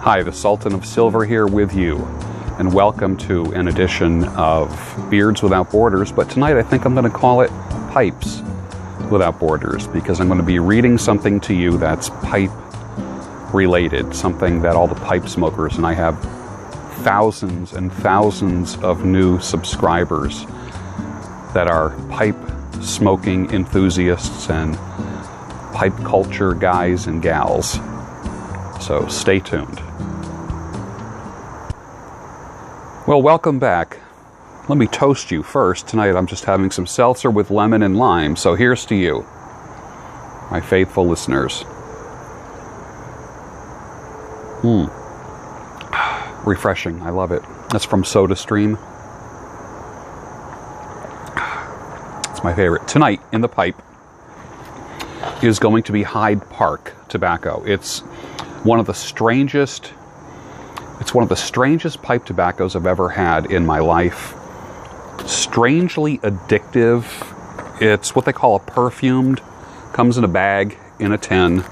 Hi, the Sultan of Silver here with you, and welcome to an edition of Beards Without Borders, but tonight I think I'm going to call it Pipes Without Borders, because I'm going to be reading something to you that's pipe related, something that all the pipe smokers, and I have thousands and thousands of new subscribers that are pipe smoking enthusiasts and pipe culture guys and gals. So stay tuned. Well, welcome back. Let me toast you first. Tonight I'm just having some seltzer with lemon and lime. So here's to you, my faithful listeners. Refreshing. I love it. That's from SodaStream. It's my favorite. Tonight in the pipe is going to be Hyde Park tobacco. It's one of the strangest pipe tobaccos I've ever had in my life. Strangely addictive. It's what they call a perfumed. Comes in a bag, in a tin.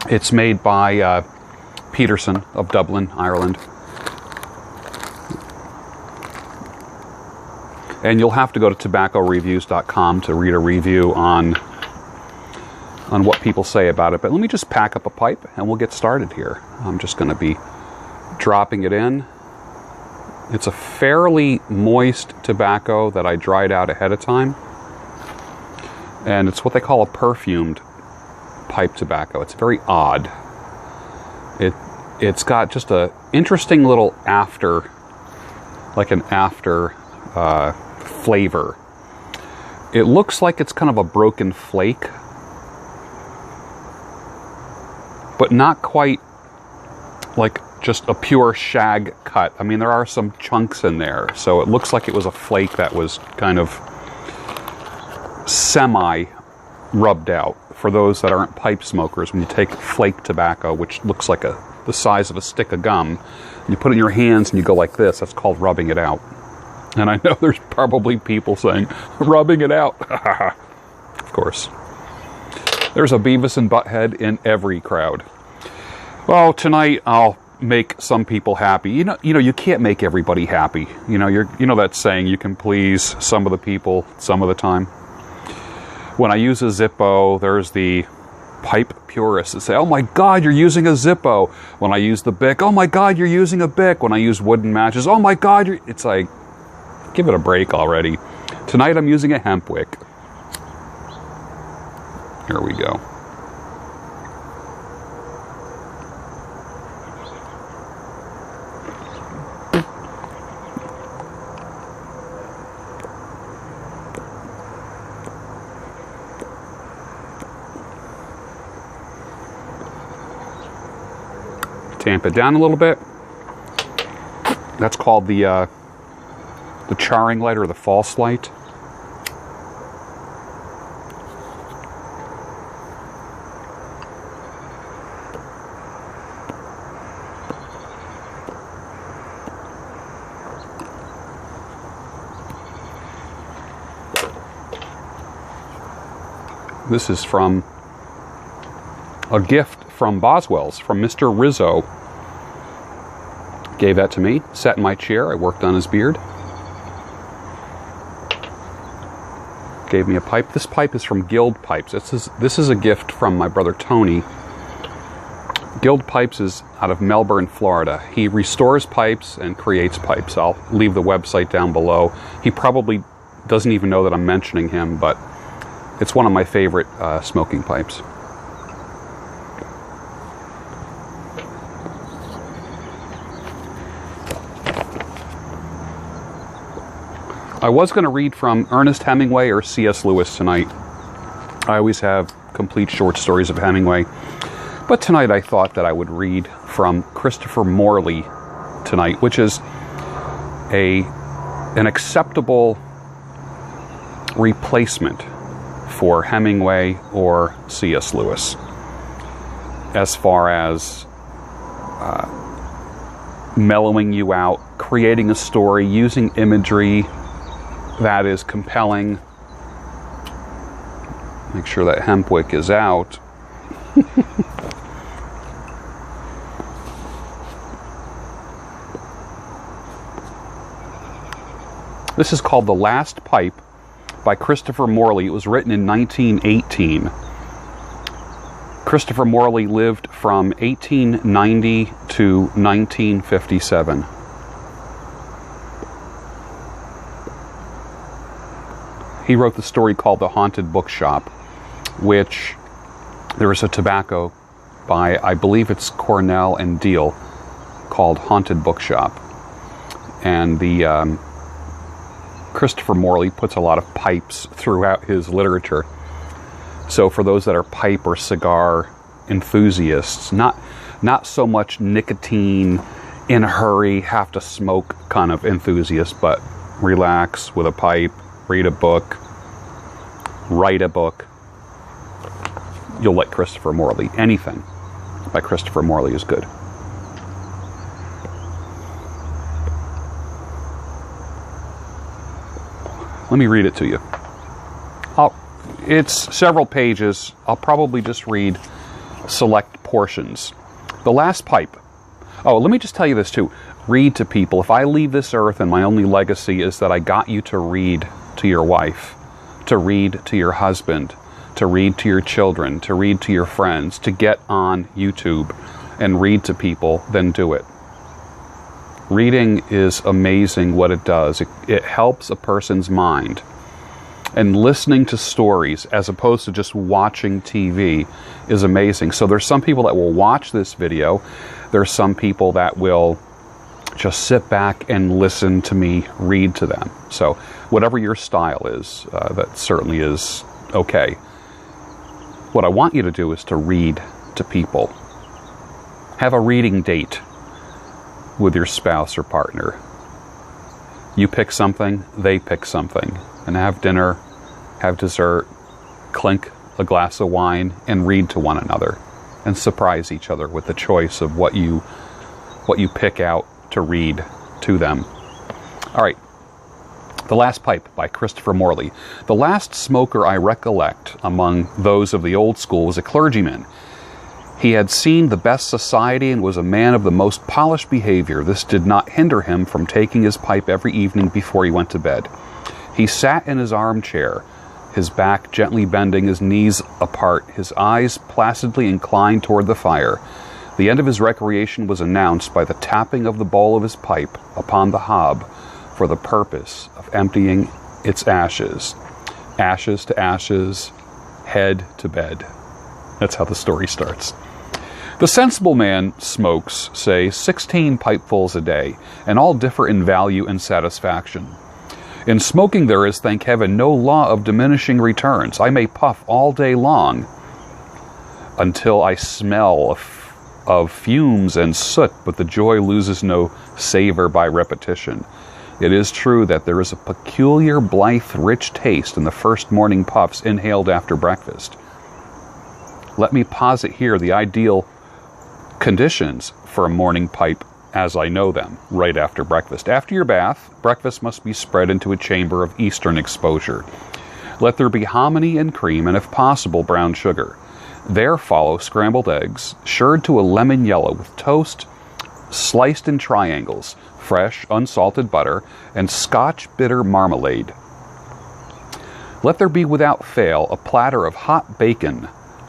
It's made by Peterson of Dublin, Ireland. And you'll have to go to tobaccoreviews.com to read a review on what people say about it. But let me just pack up a pipe and we'll get started here. I'm just going to be dropping it in. It's a fairly moist tobacco that I dried out ahead of time. And it's what they call a perfumed pipe tobacco. It's very odd. It's got just a interesting little after flavor. It looks like it's kind of a broken flake, but not quite like just a pure shag cut. I mean, there are some chunks in there, so it looks like it was a flake that was kind of semi-rubbed out. For those that aren't pipe smokers, when you take flake tobacco, which looks like the size of a stick of gum, you put it in your hands and you go like this, that's called rubbing it out. And I know there's probably people saying, rubbing it out. Of course. There's a Beavis and Butthead in every crowd. Well, tonight I'll make some people happy. You know, you can't make everybody happy. You know that saying, you can please some of the people some of the time. When I use a Zippo, there's the pipe purists that say, "Oh my God, you're using a Zippo." When I use the Bic, "Oh my God, you're using a Bic." When I use wooden matches, "Oh my God, it's like, give it a break already. Tonight I'm using a hemp wick. Here we go. Tamp it down a little bit. That's called the charring light or the false light. This is from a gift from Boswell's, from Mr. Rizzo. Gave that to me, sat in my chair, I worked on his beard. Gave me a pipe. This pipe is from Guild Pipes. This is a gift from my brother Tony. Guild Pipes is out of Melbourne, Florida. He restores pipes and creates pipes. I'll leave the website down below. He probably doesn't even know that I'm mentioning him, but it's one of my favorite smoking pipes. I was going to read from Ernest Hemingway or C.S. Lewis tonight. I always have complete short stories of Hemingway. But tonight I thought that I would read from Christopher Morley tonight, which is an acceptable replacement for Hemingway or C.S. Lewis as far as mellowing you out, creating a story, using imagery that is compelling. Make sure that hemp wick is out. This is called The Last Pipe by Christopher Morley. It was written in 1918. Christopher Morley lived from 1890 to 1957. He wrote the story called The Haunted Bookshop, which there is a tobacco by, I believe it's Cornell and Deal, called Haunted Bookshop. And the Christopher Morley puts a lot of pipes throughout his literature. So for those that are pipe or cigar enthusiasts, not so much nicotine, in a hurry, have to smoke kind of enthusiasts, but relax with a pipe, read a book, write a book, you'll like Christopher Morley. Anything by Christopher Morley is good. Let me read it to you. It's several pages. I'll probably just read select portions. The Last Pipe. Oh, let me just tell you this too. Read to people. If I leave this earth and my only legacy is that I got you to read to your wife, to read to your husband, to read to your children, to read to your friends, to get on YouTube and read to people, then do it. Reading is amazing what it does. It helps a person's mind. And listening to stories as opposed to just watching TV is amazing. So there's some people that will watch this video. There's some people that will just sit back and listen to me read to them. So whatever your style is, that certainly is okay. What I want you to do is to read to people. Have a reading date with your spouse or partner. You pick something, they pick something, and have dinner, have dessert, clink a glass of wine, and read to one another, and surprise each other with the choice of what you pick out to read to them. All right. The Last Pipe by Christopher Morley. The last smoker I recollect among those of the old school was a clergyman. He had seen the best society and was a man of the most polished behavior. This did not hinder him from taking his pipe every evening before he went to bed. He sat in his armchair, his back gently bending, his knees apart, his eyes placidly inclined toward the fire. The end of his recreation was announced by the tapping of the bowl of his pipe upon the hob for the purpose of emptying its ashes. Ashes to ashes, head to bed. That's how the story starts. The sensible man smokes, say, 16 pipefuls a day, and all differ in value and satisfaction. In smoking there is, thank heaven, no law of diminishing returns. I may puff all day long until I smell of fumes and soot, but the joy loses no savor by repetition. It is true that there is a peculiar, blithe, rich taste in the first morning puffs inhaled after breakfast. Let me posit here the ideal conditions for a morning pipe as I know them, right after breakfast. After your bath, breakfast must be spread into a chamber of eastern exposure. Let there be hominy and cream, and if possible, brown sugar. There follow scrambled eggs, shirred to a lemon yellow with toast sliced in triangles, fresh, unsalted butter, and Scotch bitter marmalade. Let there be without fail a platter of hot bacon,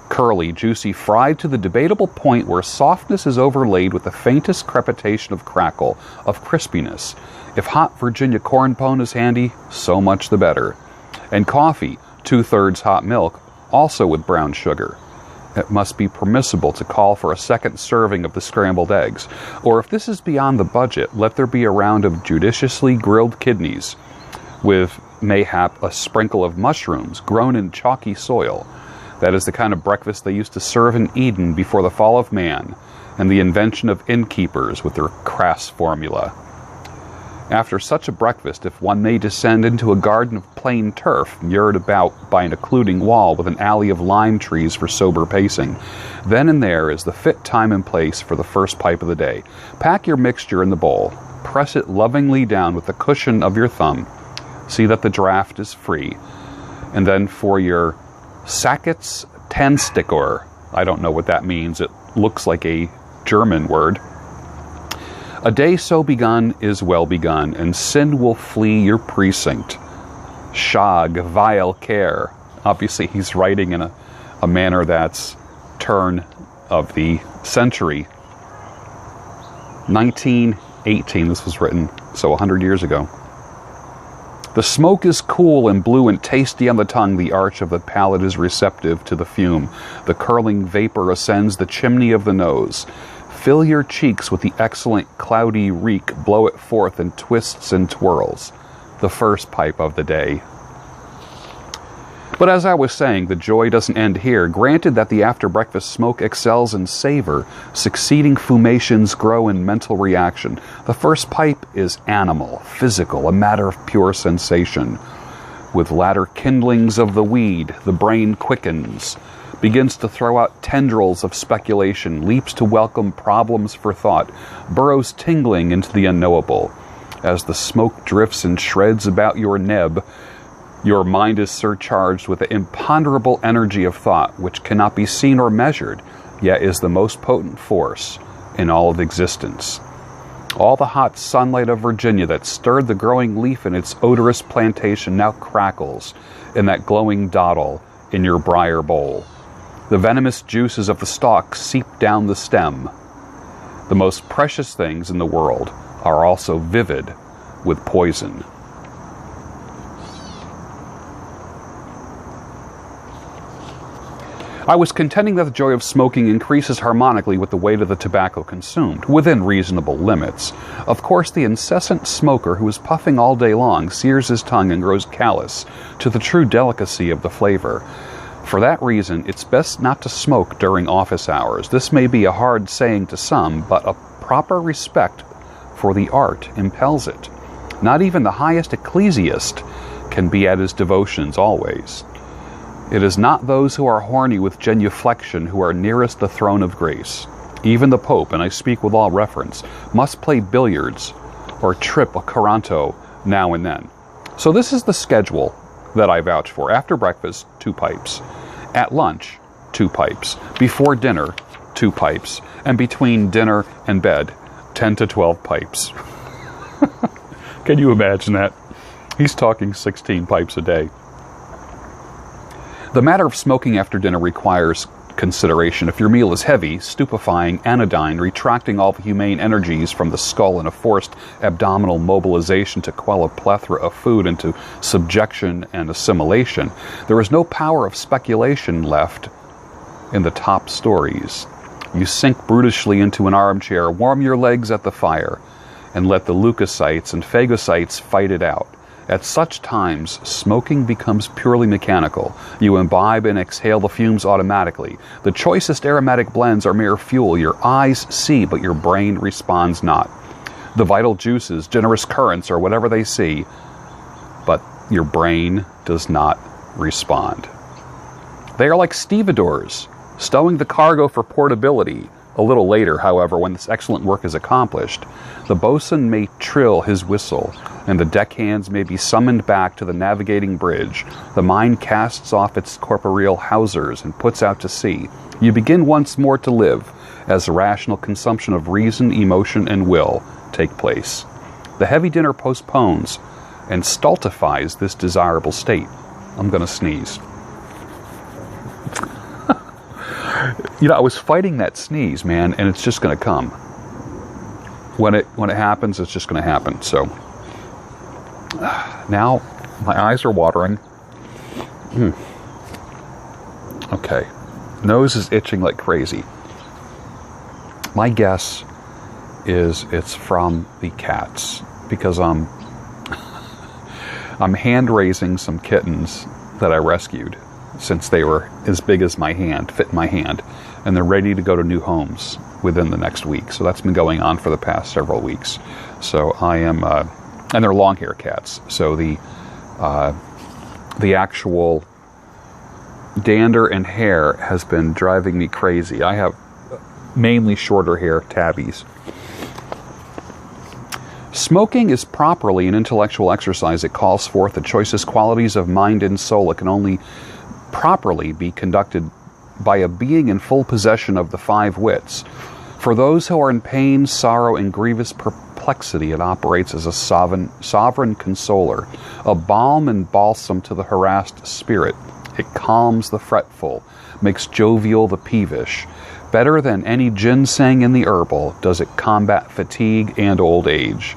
curly, juicy, fried to the debatable point where softness is overlaid with the faintest crepitation of crackle, of crispiness. If hot Virginia corn pone is handy, so much the better. And coffee, 2/3 hot milk, also with brown sugar. It must be permissible to call for a second serving of the scrambled eggs. Or if this is beyond the budget, let there be a round of judiciously grilled kidneys, with mayhap a sprinkle of mushrooms grown in chalky soil. That is the kind of breakfast they used to serve in Eden before the fall of man and the invention of innkeepers with their crass formula. After such a breakfast, if one may descend into a garden of plain turf, mured about by an occluding wall with an alley of lime trees for sober pacing, then and there is the fit time and place for the first pipe of the day. Pack your mixture in the bowl, press it lovingly down with the cushion of your thumb, see that the draught is free, and then for your Sackets Tannstickor. I don't know what that means. It looks like a German word. A day so begun is well begun, and sin will flee your precinct. Shag, vile care. Obviously, he's writing in a manner that's turn of the century. 1918, this was written, so 100 years ago. The smoke is cool and blue and tasty on the tongue. The arch of the palate is receptive to the fume. The curling vapor ascends the chimney of the nose. Fill your cheeks with the excellent cloudy reek. Blow it forth in twists and twirls. The first pipe of the day. But as I was saying, the joy doesn't end here. Granted that the after-breakfast smoke excels in savor, succeeding fumations grow in mental reaction. The first pipe is animal, physical, a matter of pure sensation. With latter kindlings of the weed, the brain quickens, begins to throw out tendrils of speculation, leaps to welcome problems for thought, burrows tingling into the unknowable. As the smoke drifts and shreds about your neb, your mind is surcharged with the imponderable energy of thought, which cannot be seen or measured, yet is the most potent force in all of existence. All the hot sunlight of Virginia that stirred the growing leaf in its odorous plantation now crackles in that glowing dottle in your briar bowl. The venomous juices of the stalk seep down the stem. The most precious things in the world are also vivid with poison. I was contending that the joy of smoking increases harmonically with the weight of the tobacco consumed, within reasonable limits. Of course, the incessant smoker who is puffing all day long sears his tongue and grows callous to the true delicacy of the flavor. For that reason, it's best not to smoke during office hours. This may be a hard saying to some, but a proper respect for the art impels it. Not even the highest ecclesiast can be at his devotions always. It is not those who are horny with genuflection who are nearest the throne of grace. Even the Pope, and I speak with all reference, must play billiards or trip a Coranto now and then. So this is the schedule that I vouch for. After breakfast, 2 pipes. At lunch, 2 pipes. Before dinner, 2 pipes. And between dinner and bed, 10 to 12 pipes. Can you imagine that? He's talking 16 pipes a day. The matter of smoking after dinner requires consideration. If your meal is heavy, stupefying, anodyne, retracting all the humane energies from the skull in a forced abdominal mobilization to quell a plethora of food into subjection and assimilation, there is no power of speculation left in the top stories. You sink brutishly into an armchair, warm your legs at the fire, and let the leukocytes and phagocytes fight it out. At such times, smoking becomes purely mechanical. You imbibe and exhale the fumes automatically. The choicest aromatic blends are mere fuel. Your eyes see, but your brain responds not. The vital juices, generous currents, or whatever they see, but your brain does not respond. They are like stevedores, stowing the cargo for portability. A little later, however, when this excellent work is accomplished, the boatswain may trill his whistle, and the deckhands may be summoned back to the navigating bridge. The mind casts off its corporeal hawsers and puts out to sea. You begin once more to live, as the rational consumption of reason, emotion, and will take place. The heavy dinner postpones and stultifies this desirable state. I'm going to sneeze. You know, I was fighting that sneeze, man, and it's just going to come. When it happens, it's just going to happen. So now my eyes are watering. Okay, nose is itching like crazy. My guess is it's from the cats, because I'm hand raising some kittens that I rescued since they were as big as my hand, fit in my hand, and they're ready to go to new homes within the next week. So that's been going on for the past several weeks. So I am, and they're long hair cats. So the actual dander and hair has been driving me crazy. I have mainly shorter hair tabbies. Smoking is properly an intellectual exercise. It calls forth the choicest qualities of mind and soul. It can only properly be conducted by a being in full possession of the 5 wits. For those who are in pain, sorrow, and grievous perplexity, it operates as a sovereign consoler, a balm and balsam to the harassed spirit. It calms the fretful, makes jovial the peevish. Better than any ginseng in the herbal does it combat fatigue and old age.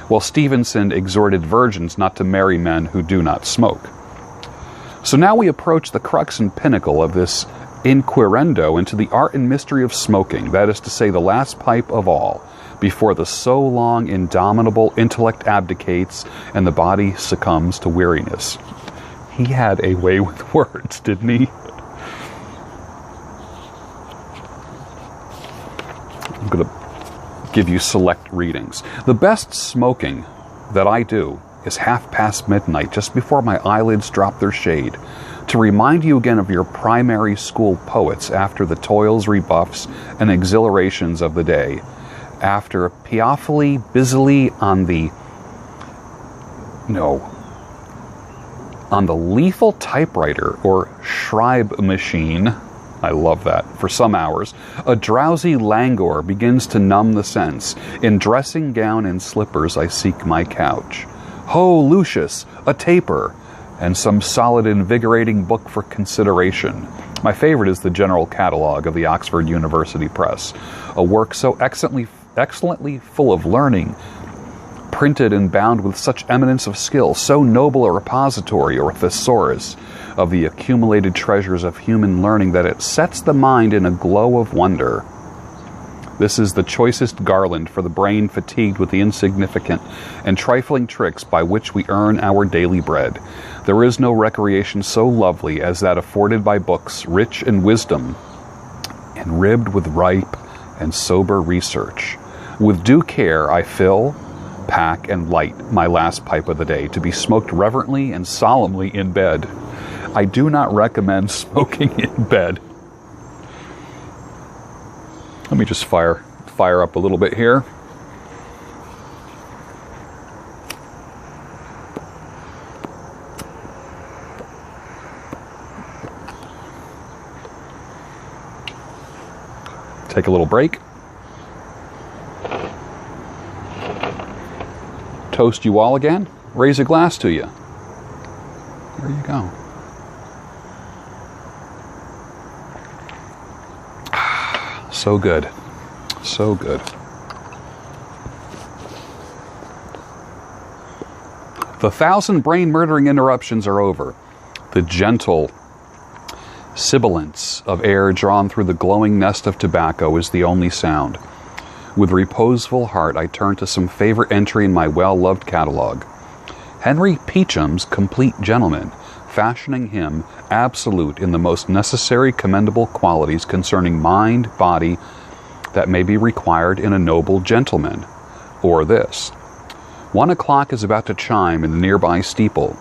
While Stevenson exhorted virgins not to marry men who do not smoke. So now we approach the crux and pinnacle of this inquirendo into the art and mystery of smoking, that is to say, the last pipe of all, before the so long indomitable intellect abdicates and the body succumbs to weariness. He had a way with words, didn't he? I'm going to give you select readings. The best smoking that I do is midnight, just before my eyelids drop their shade, to remind you again of your primary school poets after the toils, rebuffs, and exhilarations of the day, after piaffily, busily on the lethal typewriter or Schreib machine. I love that. For some hours, a drowsy languor begins to numb the sense. In dressing gown and slippers, I seek my couch. Ho, Lucius, a taper, and some solid, invigorating book for consideration. My favorite is the General Catalogue of the Oxford University Press, a work so excellently full of learning, printed and bound with such eminence of skill, so noble a repository or thesaurus of the accumulated treasures of human learning that it sets the mind in a glow of wonder. This is the choicest garland for the brain fatigued with the insignificant and trifling tricks by which we earn our daily bread. There is no recreation so lovely as that afforded by books rich in wisdom and ribbed with ripe and sober research. With due care I fill, pack, and light my last pipe of the day, to be smoked reverently and solemnly in bed. I do not recommend smoking in bed. Let me just fire up a little bit here. Take a little break. Toast you all again. Raise a glass to you. There you go. So good. So good. The 1,000 brain-murdering interruptions are over. The gentle sibilance of air drawn through the glowing nest of tobacco is the only sound. With reposeful heart, I turn to some favorite entry in my well-loved catalog. Henry Peacham's Complete Gentleman, fashioning him absolute in the most necessary commendable qualities concerning mind, body, that may be required in a noble gentleman. Or this: 1 o'clock is about to chime in the nearby steeple,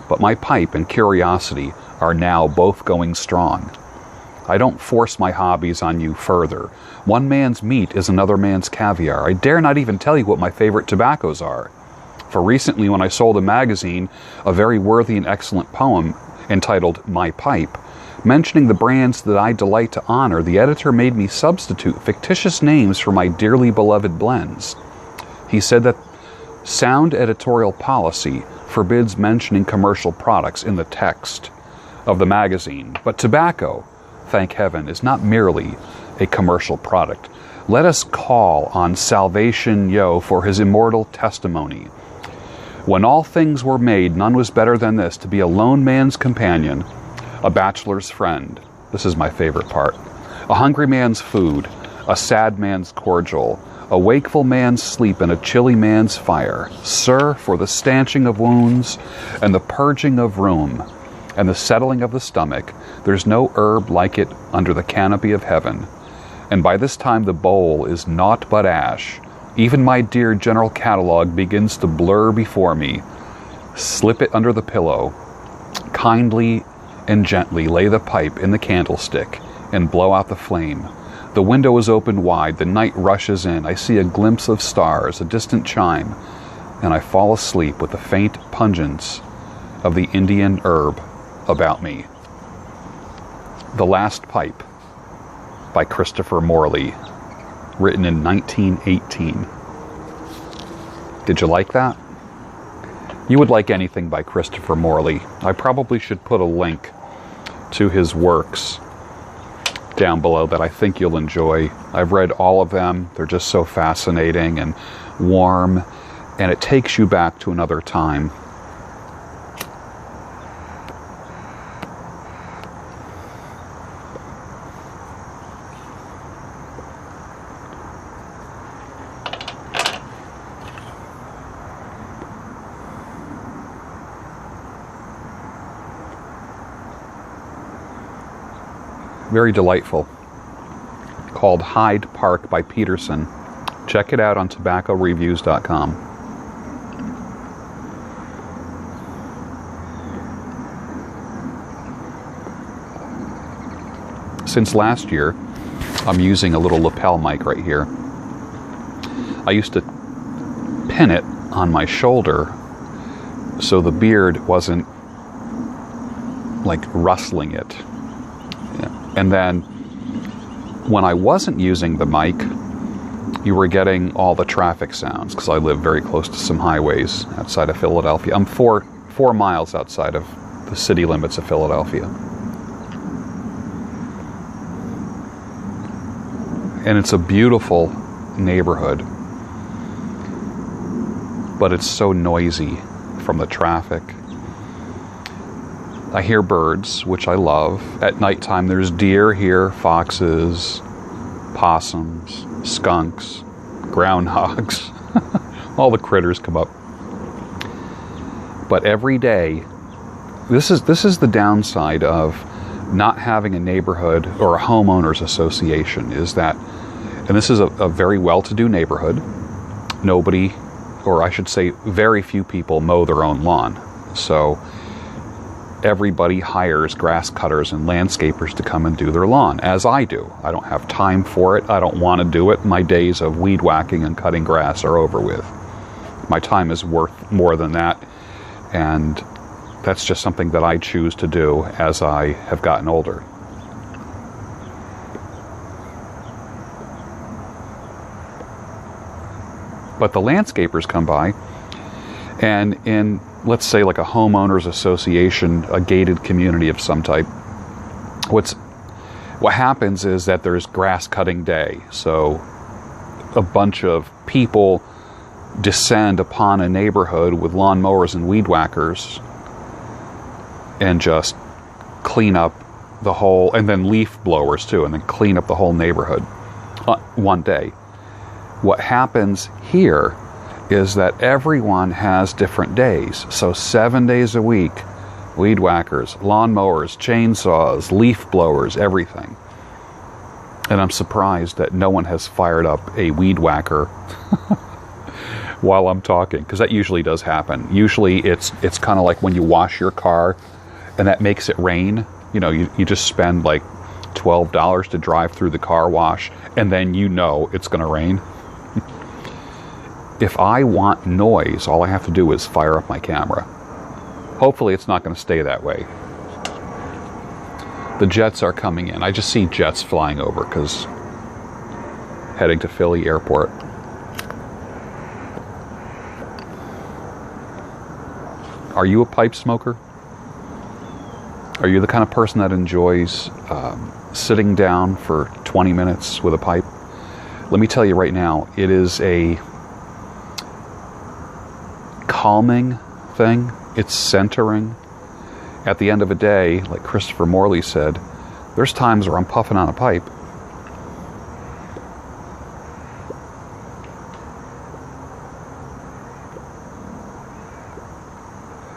but my pipe and curiosity are now both going strong. I don't force my hobbies on you further. One man's meat is another man's caviar. I dare not even tell you what my favorite tobaccos are. For recently, when I sold a magazine, a very worthy and excellent poem entitled My Pipe, mentioning the brands that I delight to honor, the editor made me substitute fictitious names for my dearly beloved blends. He said that sound editorial policy forbids mentioning commercial products in the text of the magazine, but tobacco, thank heaven, is not merely a commercial product. Let us call on Salvation Yo for his immortal testimony. When all things were made, none was better than this, to be a lone man's companion, a bachelor's friend. This is my favorite part. A hungry man's food, a sad man's cordial, a wakeful man's sleep, and a chilly man's fire. Sir, for the stanching of wounds, and the purging of rheum, and the settling of the stomach, there's no herb like it under the canopy of heaven. And by this time the bowl is naught but ash. Even my dear General Catalogue begins to blur before me. Slip it under the pillow. Kindly and gently lay the pipe in the candlestick and blow out the flame. The window is opened wide. The night rushes in. I see a glimpse of stars, a distant chime, and I fall asleep with the faint pungence of the Indian herb about me. The Last Pipe by Christopher Morley. written in 1918. Did you like that? You would like anything by Christopher Morley. I probably should put a link to his works down below that I think you'll enjoy. I've read all of them. They're just so fascinating and warm, and it takes you back to another time. Very delightful, called Hyde Park by Peterson. Check it out on tobaccoreviews.com. Since last year, I'm using a little lapel mic right here. I used to pin it on my shoulder so the beard wasn't like rustling it. And then when I wasn't using the mic, you were getting all the traffic sounds because I live very close to some highways outside of Philadelphia. I'm four miles outside of the city limits of Philadelphia. And it's a beautiful neighborhood, but it's so noisy from the traffic. I hear birds, which I love. At nighttime, there's deer here, foxes, possums, skunks, groundhogs. All the critters come up. But every day, this is the downside of not having a neighborhood or a homeowners association, is that, and this is a very well-to-do neighborhood, nobody, or I should say very few people mow their own lawn. So everybody hires grass cutters and landscapers to come and do their lawn, as I do. I don't have time for it. I don't want to do it. My days of weed whacking and cutting grass are over with. My time is worth more than that, and that's just something that I choose to do as I have gotten older. But the landscapers come by, and in, let's say, like a homeowners association, a gated community of some type, what happens is that there's grass cutting day. So a bunch of people descend upon a neighborhood with lawnmowers and weed whackers and just clean up the whole, and then leaf blowers too, and then clean up the whole neighborhood one day. What happens here is that everyone has different days. So 7 days a week, weed whackers, lawnmowers, chainsaws, leaf blowers, everything. And I'm surprised that no one has fired up a weed whacker while I'm talking, because that usually does happen. Usually it's kind of like when you wash your car and that makes it rain. You know, you just spend like $12 to drive through the car wash, and then you know it's going to rain. If I want noise, all I have to do is fire up my camera. Hopefully it's not going to stay that way. The jets are coming in. I just see jets flying over because heading to Philly Airport. Are you a pipe smoker? Are you the kind of person that enjoys sitting down for 20 minutes with a pipe? Let me tell you right now, it is a calming thing. It's centering. At the end of a day, like Christopher Morley said, there's times where I'm puffing on a pipe.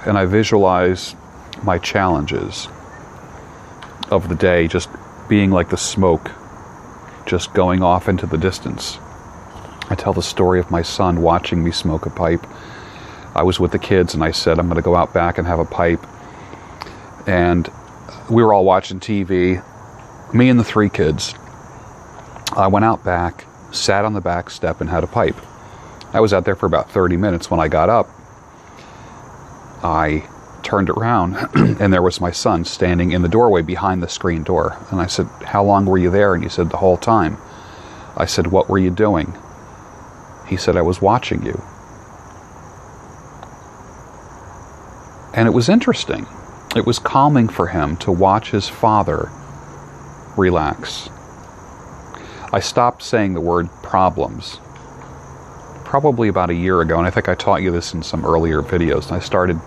And I visualize my challenges of the day just being like the smoke just going off into the distance. I tell the story of my son watching me smoke a pipe. I was with the kids and I said, I'm going to go out back and have a pipe. And we were all watching TV, me and the three kids. I went out back, sat on the back step and had a pipe. I was out there for about 30 minutes. When I got up, I turned around and there was my son standing in the doorway behind the screen door. And I said, how long were you there? And he said, the whole time. I said, "What were you doing?" He said, "I was watching you." And it was interesting. It was calming for him to watch his father relax. I stopped saying the word problems probably about a year ago, and I think I taught you this in some earlier videos. And I started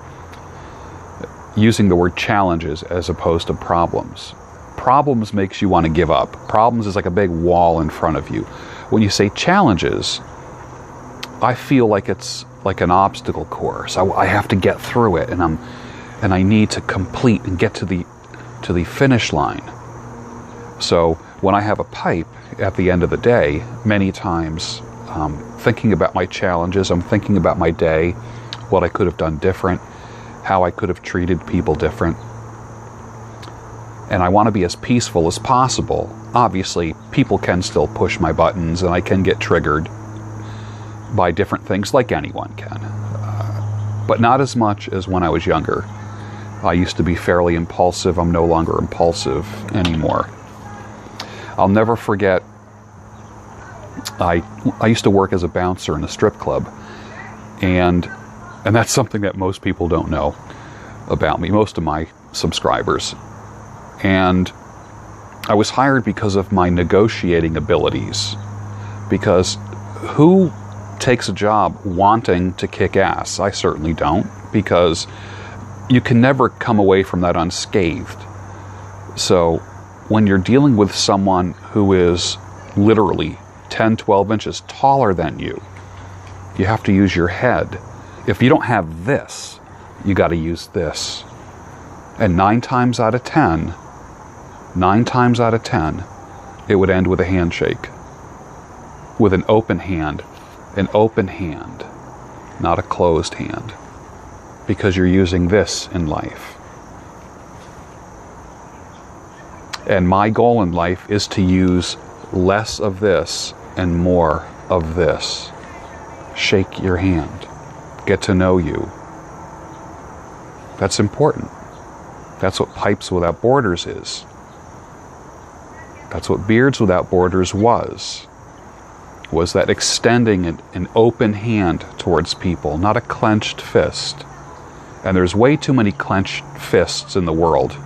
using the word challenges as opposed to problems. Problems makes you want to give up. Problems is like a big wall in front of you. When you say challenges, I feel like it's like an obstacle course. I have to get through it, and I need to complete and get to the finish line. So when I have a pipe at the end of the day, many times thinking about my challenges, I'm thinking about my day, what I could have done different, how I could have treated people different. And I want to be as peaceful as possible. Obviously, people can still push my buttons, and I can get triggered by different things like anyone can. But not as much as when I was younger. I used to be fairly impulsive. I'm no longer impulsive anymore. I'll never forget, I used to work as a bouncer in a strip club, and that's something that most people don't know about me, most of my subscribers. And I was hired because of my negotiating abilities, because who takes a job wanting to kick ass? I certainly don't, because you can never come away from that unscathed. So when you're dealing with someone who is literally 10, 12 inches taller than you, you have to use your head. If you don't have this, you got to use this. And 9 times out of 10, it would end with a handshake. With an open hand, not a closed hand. Because you're using this in life. And my goal in life is to use less of this and more of this. Shake your hand. Get to know you. That's important. That's what Pipes Without Borders is. That's what Beards Without Borders was that extending an open hand towards people, not a clenched fist. And there's way too many clenched fists in the world.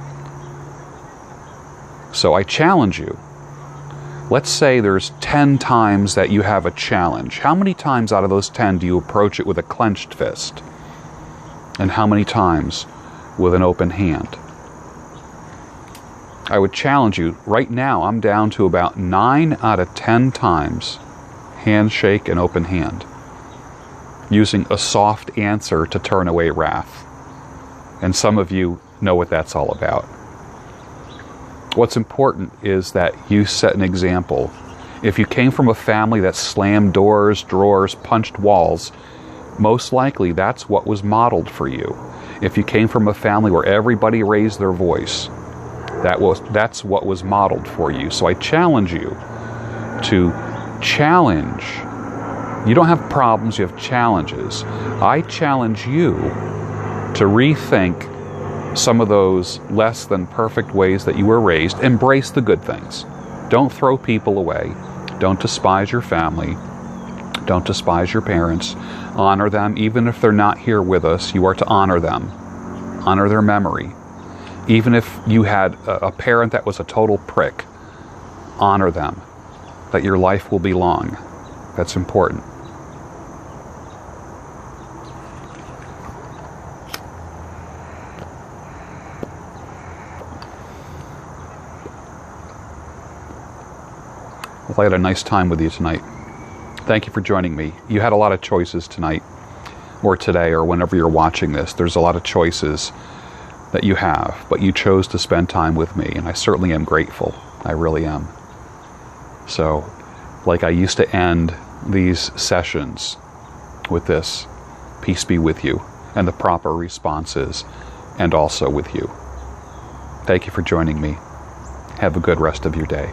So I challenge you. Let's say there's 10 times that you have a challenge. How many times out of those 10 do you approach it with a clenched fist? And how many times with an open hand? I would challenge you, right now I'm down to about 9 out of 10 times handshake and open hand, using a soft answer to turn away wrath. And some of you know what that's all about. What's important is that you set an example. If you came from a family that slammed doors, drawers, punched walls, most likely that's what was modeled for you. If you came from a family where everybody raised their voice, that's what was modeled for you. So I challenge you to challenge. You don't have problems, you have challenges. I challenge you to rethink some of those less than perfect ways that you were raised. Embrace the good things. Don't throw people away. Don't despise your family. Don't despise your parents. Honor them. Even if they're not here with us, you are to honor them. Honor their memory. Even if you had a parent that was a total prick, honor them. That your life will be long. That's important. Well, I had a nice time with you tonight. Thank you for joining me. You had a lot of choices tonight, or today, or whenever you're watching this. There's a lot of choices that you have, but you chose to spend time with me, and I certainly am grateful. I really am. So, like I used to end these sessions with this, peace be with you, and the proper responses, and also with you. Thank you for joining me. Have a good rest of your day.